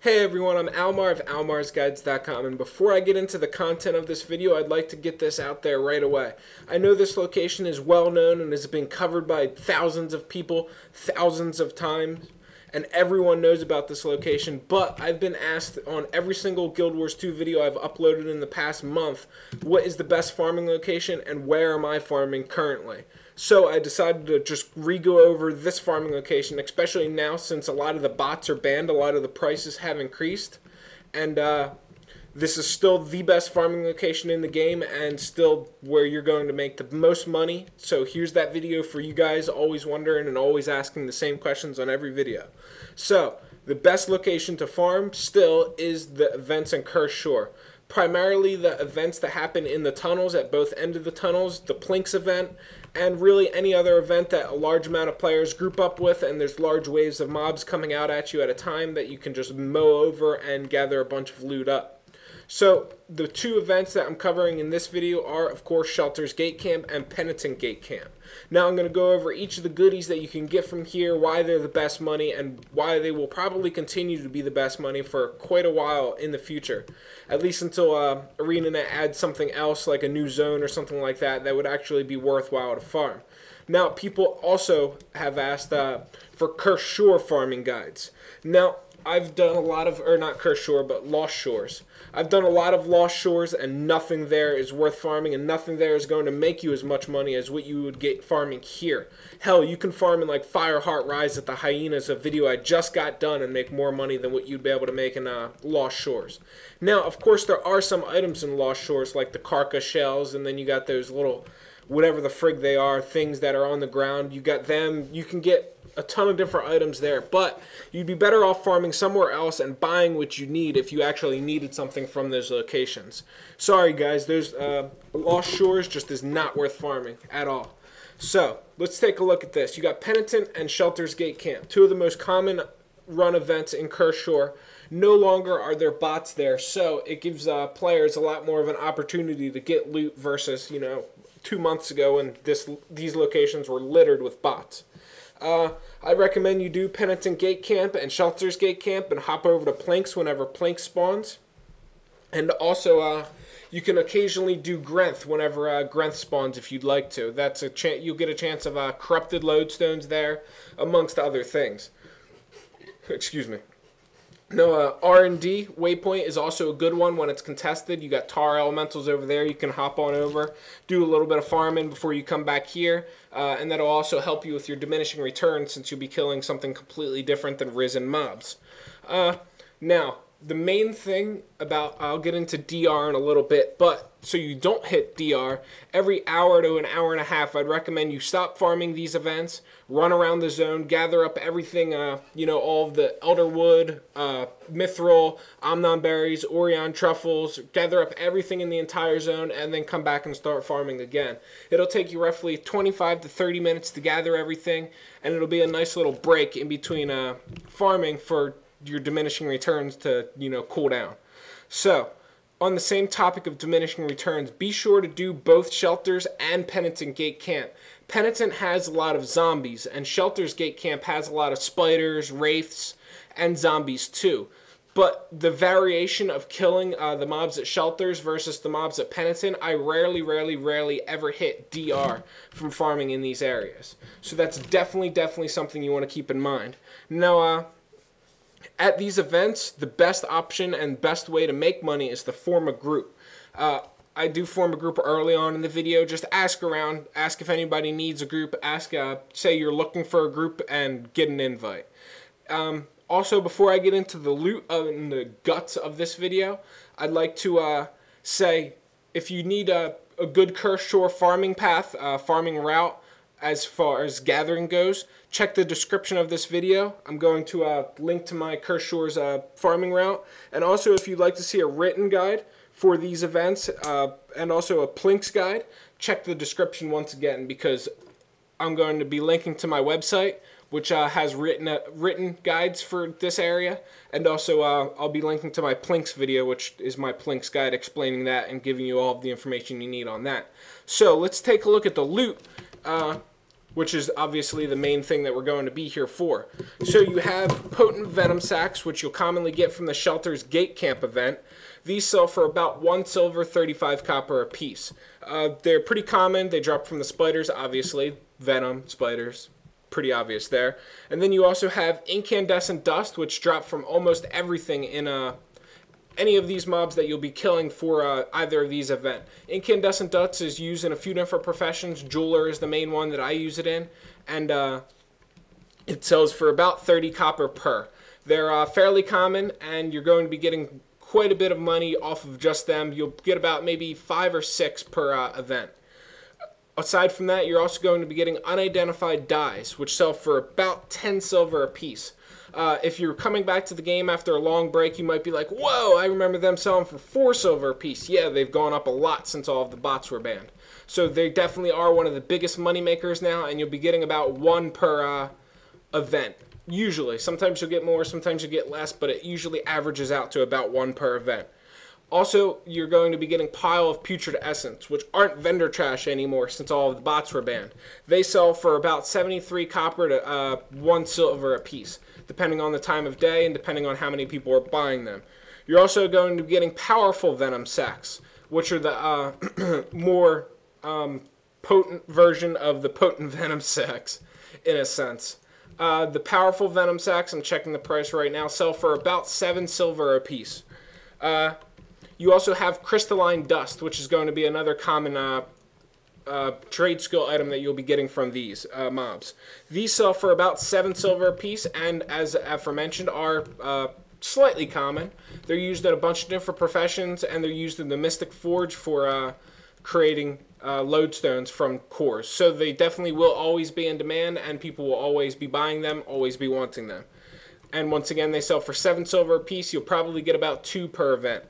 Hey everyone, I'm Almar of almarsguides.com, and before I get into the content of this video, I'd like to get this out there right away. I know this location is well known and has been covered by thousands of people, thousands of times, and everyone knows about this location, but I've been asked on every single Guild Wars 2 video I've uploaded in the past month, what is the best farming location and where am I farming currently? So I decided to just re-go over this farming location, especially now since a lot of the bots are banned, a lot of the prices have increased, and this is still the best farming location in the game and still where you're going to make the most money. So here's that video for you guys always wondering and always asking the same questions on every video. So the best location to farm still is the events in Cursed Shore. Primarily the events that happen in the tunnels at both ends of the tunnels, the Plinks event, and really any other event that a large amount of players group up with and there's large waves of mobs coming out at you at a time that you can just mow over and gather a bunch of loot up. So the two events that I'm covering in this video are, of course, Shelter's Gate Camp and Penitent Gate Camp. Now I'm going to go over each of the goodies that you can get from here, why they're the best money, and why they will probably continue to be the best money for quite a while in the future. At least until ArenaNet adds something else like a new zone or something like that that would actually be worthwhile to farm. Now people also have asked for Cursed Shore farming guides. Now I've done a lot of, or not Cursed Shore, but Lost Shores. I've done a lot of Lost Shores and nothing there is worth farming and nothing there is going to make you as much money as what you would get farming here. Hell, you can farm in like Fireheart Rise at the Hyenas, a video I just got done, and make more money than what you'd be able to make in Lost Shores. Now, of course, there are some items in Lost Shores like the Karka shells, and then you got those little, whatever the frig they are, things that are on the ground. You got them, you can get a ton of different items there, but you'd be better off farming somewhere else and buying what you need if you actually needed something from those locations. Sorry guys, those Lost Shores just is not worth farming at all. So let's take a look at this. You got Penitent and Shelter's Gate Camp, two of the most common run events in Cursed Shore. No longer are there bots there, so it gives players a lot more of an opportunity to get loot versus, you know, 2 months ago when these locations were littered with bots. I recommend you do Penitent Gate Camp and Shelter's Gate Camp and hop over to Plinks whenever Plinks spawns. And also, you can occasionally do Grenth whenever Grenth spawns if you'd like to. That's a you'll get a chance of corrupted lodestones there, amongst other things. Excuse me. No, R&D waypoint is also a good one when it's contested. You got tar elementals over there. You can hop on over, do a little bit of farming before you come back here, and that'll also help you with your diminishing returns since you'll be killing something completely different than risen mobs. Now, the main thing about, I'll get into DR in a little bit, but so you don't hit DR, every hour to an hour and a half, I'd recommend you stop farming these events, run around the zone, gather up everything, you know, all of the Elderwood, Mithril, Omnon Berries, Orion Truffles, gather up everything in the entire zone, and then come back and start farming again. It'll take you roughly 25 to 30 minutes to gather everything, and it'll be a nice little break in between farming for your diminishing returns to, you know, cool down. So, on the same topic of diminishing returns, be sure to do both Shelters and Penitent Gate Camp. Penitent has a lot of zombies, and Shelter's Gate Camp has a lot of spiders, wraiths, and zombies too. But the variation of killing the mobs at Shelters versus the mobs at Penitent, I rarely ever hit DR from farming in these areas. So that's definitely something you want to keep in mind. Now, at these events, the best option and best way to make money is to form a group. I do form a group early on in the video. Just ask around, ask if anybody needs a group, ask, say you're looking for a group, and get an invite. Also, before I get into the loot and the guts of this video, I'd like to say if you need a good Cursed Shore farming path, farming route, as far as gathering goes, check the description of this video. I'm going to link to my Cursed Shore's farming route. And also, if you'd like to see a written guide for these events and also a Plinks guide, check the description once again because I'm going to be linking to my website, which has written guides for this area. And also, I'll be linking to my Plinks video, which is my Plinks guide explaining that and giving you all of the information you need on that. So, let's take a look at the loot. which is obviously the main thing that we're going to be here for. So you have potent venom sacs, which you'll commonly get from the Shelter's Gate Camp event. These sell for about 1 silver, 35 copper a piece. They're pretty common. They drop from the spiders, obviously. Venom, spiders, pretty obvious there. And then you also have Incandescent Dust, which drop from almost everything in any of these mobs that you'll be killing for either of these events. Incandescent Dust is used in a few different professions. Jeweler is the main one that I use it in, and it sells for about 30 copper per. They're fairly common, and you're going to be getting quite a bit of money off of just them. You'll get about maybe 5 or 6 per event. Aside from that, you're also going to be getting Unidentified Dyes, which sell for about 10 silver a piece. If you're coming back to the game after a long break, you might be like, whoa, I remember them selling for 4 silver a piece. Yeah, they've gone up a lot since all of the bots were banned. So they definitely are one of the biggest money makers now, and you'll be getting about 1 per event. Usually. Sometimes you'll get more, sometimes you'll get less, but it usually averages out to about 1 per event. Also, you're going to be getting Pile of Putrid Essence, which aren't vendor trash anymore since all of the bots were banned. They sell for about 73 copper to 1 silver a piece, depending on the time of day and depending on how many people are buying them. You're also going to be getting Powerful Venom Sacs, which are the more potent version of the Potent Venom Sacs, in a sense. The Powerful Venom Sacs, I'm checking the price right now, sell for about 7 silver a piece. You also have Crystalline Dust, which is going to be another common trade skill item that you'll be getting from these mobs. These sell for about 7 silver a piece, and as aforementioned, are slightly common. They're used in a bunch of different professions, and they're used in the Mystic Forge for creating lodestones from cores. So they definitely will always be in demand, and people will always be buying them, always be wanting them. And once again, they sell for 7 silver a piece. You'll probably get about 2 per event.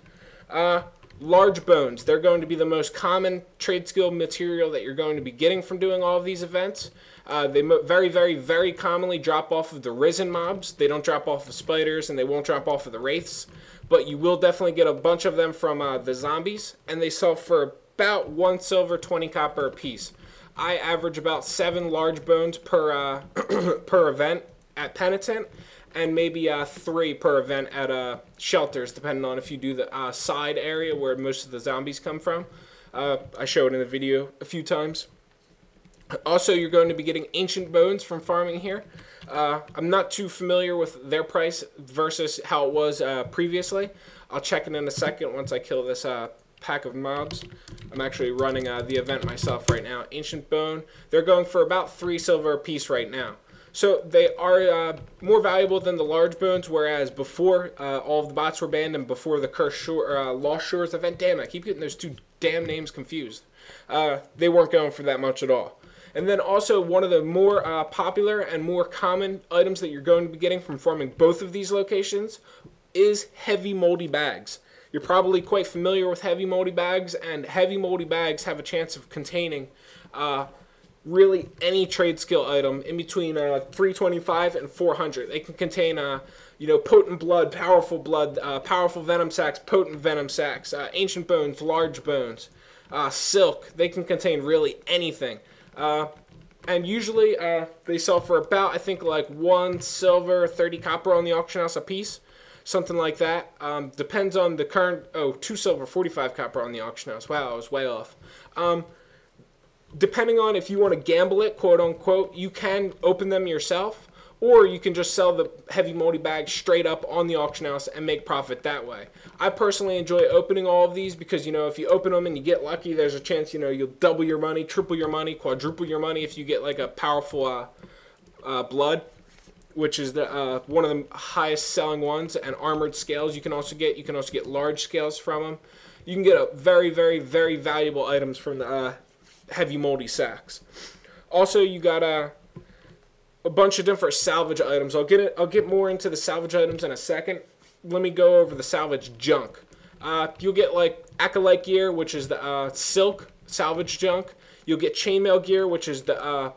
Large bones. They're going to be the most common trade skill material that you're going to be getting from doing all of these events. They very, very, very commonly drop off of the Risen mobs. They don't drop off of spiders, and they won't drop off of the Wraiths. But you will definitely get a bunch of them from the zombies, and they sell for about 1 silver, 20 copper a piece. I average about 7 large bones per per event at Penitent, and maybe 3 per event at shelters, depending on if you do the side area where most of the zombies come from. I showed in the video a few times. Also, you're going to be getting Ancient Bones from farming here. I'm not too familiar with their price versus how it was previously. I'll check it in a second once I kill this pack of mobs. I'm actually running the event myself right now. Ancient Bone, they're going for about 3 silver a piece right now. So they are more valuable than the large bones, whereas before all of the bots were banned and before the Lost Shores event, damn, I keep getting those 2 damn names confused. They weren't going for that much at all. And then also one of the more popular and more common items that you're going to be getting from farming both of these locations is heavy moldy bags. You're probably quite familiar with heavy moldy bags, and heavy moldy bags have a chance of containing really any trade skill item in between 325 and 400. They can contain potent blood, powerful venom sacs, potent venom sacs, ancient bones, large bones, silk. They can contain really anything. And usually they sell for about, I think, like 1 silver, 30 copper on the auction house a piece. Something like that. Depends on the current, 2 silver, 45 copper on the auction house. Wow, I was way off. Depending on if you want to gamble it, quote unquote, you can open them yourself, or you can just sell the heavy moldy bag straight up on the auction house and make profit that way. I personally enjoy opening all of these because, if you open them and you get lucky, there's a chance, you'll double your money, triple your money, quadruple your money if you get like a powerful blood, which is the one of the highest selling ones, and armored scales you can also get. You can also get large scales from them. You can get a very, very, very valuable items from the heavy moldy sacs. Also, you got a bunch of different salvage items. I'll get more into the salvage items in a second. Let me go over the salvage junk. You'll get like acolyte gear, which is the silk salvage junk. You'll get chainmail gear, which is the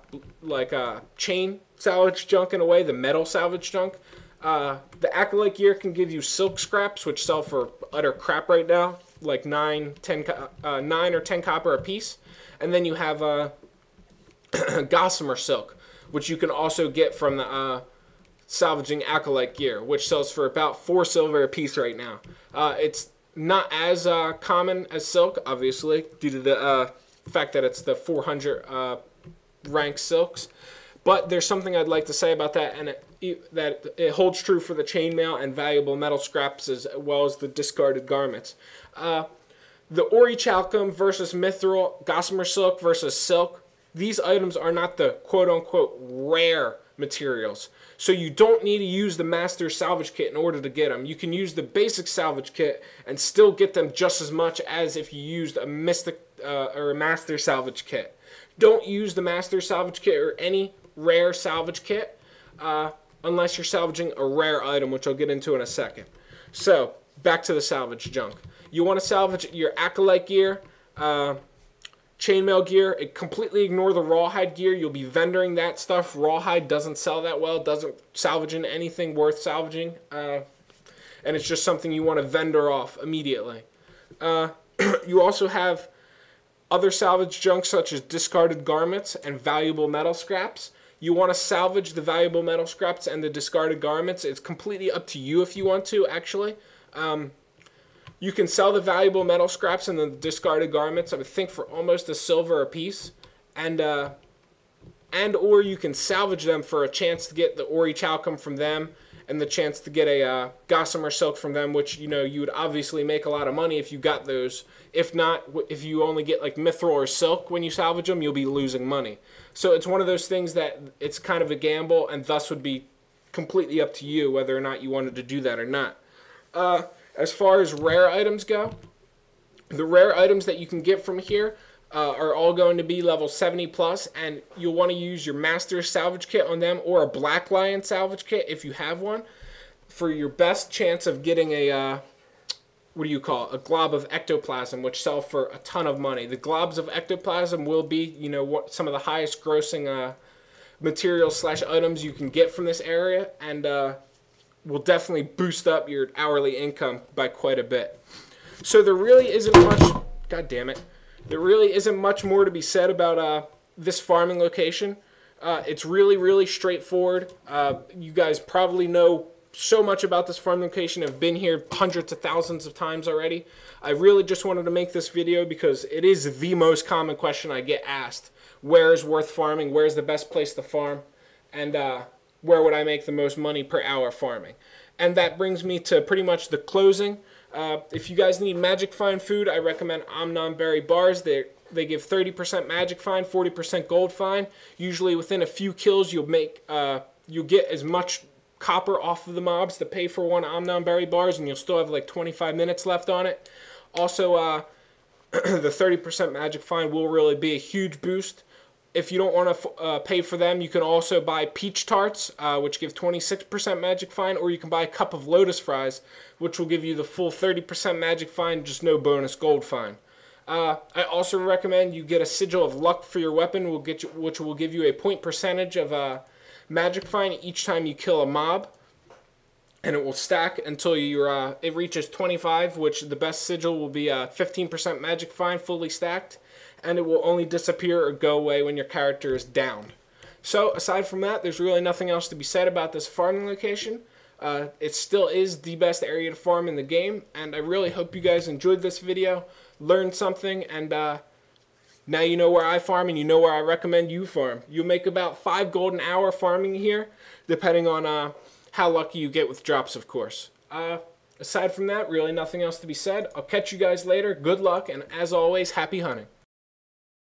chain salvage junk in a way, the metal salvage junk. The acolyte gear can give you silk scraps, which sell for utter crap right now, like 9 or 10 copper a piece. And then you have gossamer silk, which you can also get from the salvaging acolyte gear, which sells for about 4 silver a piece right now. It's not as common as silk, obviously, due to the fact that it's the 400 rank silks. But there's something I'd like to say about that, and it holds true for the chainmail and valuable metal scraps as well as the discarded garments. The orichalcum versus mithril, gossamer silk versus silk, these items are not the quote-unquote rare materials. So you don't need to use the master salvage kit in order to get them. You can use the basic salvage kit and still get them just as much as if you used a mystic or a master salvage kit. Don't use the master salvage kit or any rare salvage kit unless you're salvaging a rare item, which I'll get into in a second. So back to the salvage junk. You want to salvage your acolyte gear, chainmail gear. Completely ignore the rawhide gear. You'll be vendoring that stuff. Rawhide doesn't sell that well. Doesn't salvage into anything worth salvaging. And it's just something you want to vendor off immediately. You also have other salvage junk such as discarded garments and valuable metal scraps. You want to salvage the valuable metal scraps and the discarded garments. It's completely up to you if you want to, actually. You can sell the valuable metal scraps and the discarded garments, I would think, for almost a silver a piece. And or you can salvage them for a chance to get the orichalcum from them and the chance to get a gossamer silk from them, which, you know, you would obviously make a lot of money if you got those. If not, if you only get like mithril or silk when you salvage them, you'll be losing money. So it's one of those things that it's kind of a gamble, and thus would be completely up to you whether or not you wanted to do that or not. As far as rare items go, the rare items that you can get from here are all going to be level 70 plus, and you'll want to use your master salvage kit on them or a black lion salvage kit if you have one for your best chance of getting a what do you call it? A glob of ectoplasm, which sell for a ton of money. The globs of ectoplasm will be, you know, some of the highest grossing materials / items you can get from this area, and will definitely boost up your hourly income by quite a bit. So there really isn't much, god damn it, there really isn't much more to be said about this farming location. It's really straightforward. You guys probably know so much about this farm location. I've been here hundreds of thousands of times already. I really just wanted to make this video because it is the most common question I get asked. Where is worth farming? Where's the best place to farm? And where would I make the most money per hour farming? And that brings me to pretty much the closing. If you guys need magic find food, I recommend Omnon Berry Bars. They give 30% magic find, 40% gold find. Usually within a few kills you'll get as much copper off of the mobs to pay for one Omnon Berry Bars, and you'll still have like 25 minutes left on it. Also, the 30% magic find will really be a huge boost. If you don't want to pay for them, you can also buy peach tarts, which give 26% magic find, or you can buy a cup of lotus fries, which will give you the full 30% magic find, just no bonus gold find. I also recommend you get a sigil of luck for your weapon, which will give you a point percentage of magic find each time you kill a mob, and it will stack until it reaches 25, which the best sigil will be 15% magic find fully stacked, and it will only disappear or go away when your character is downed. So aside from that, there's really nothing else to be said about this farming location. It still is the best area to farm in the game, and I really hope you guys enjoyed this video, learned something, and now you know where I farm and you know where I recommend you farm. You'll make about 5 gold an hour farming here, depending on how lucky you get with drops, of course. Aside from that, really nothing else to be said. I'll catch you guys later. Good luck, and as always, happy hunting.